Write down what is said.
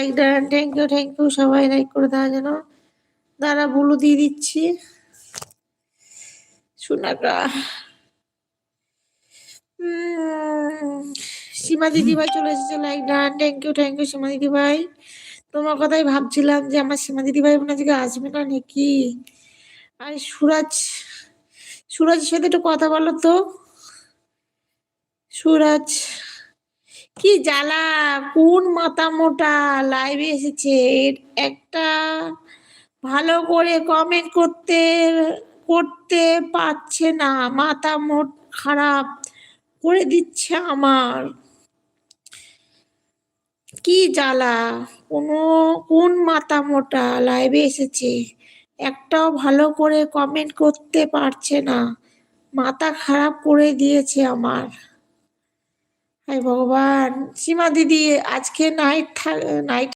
Like দেন। Thank you সবাই like করে দেওয়ার জন্য। দাঁড়া বুলু দিয়ে দিচ্ছি। সোনাকা সীমা দিদি ভাই চলে এসেছে, লাইক ডান। থ্যাংক ইউ সীমা দিদি ভাই। তোমার কথাই ভাবছিলাম যে আমার সীমা দিদি ভাই মনে আজকে আসবে না নাকি। আর সুরাজের সাথে একটু কথা বলো তো। সুরাজ কি জ্বালা, কোন মাথা মোটা লাইভে এসেছে, একটা ভালো করে কমেন্ট করতে পারছে না, মাথা মোট খারাপ করে দিচ্ছে আমার। কি জ্বালা, কোন মাথা মোটা লাইভে এসেছে, একটাও ভালো করে কমেন্ট করতে পারছে না, মাথা খারাপ করে দিয়েছে আমার। হায় ভগবান। সীমা দিদি আজকে নাইট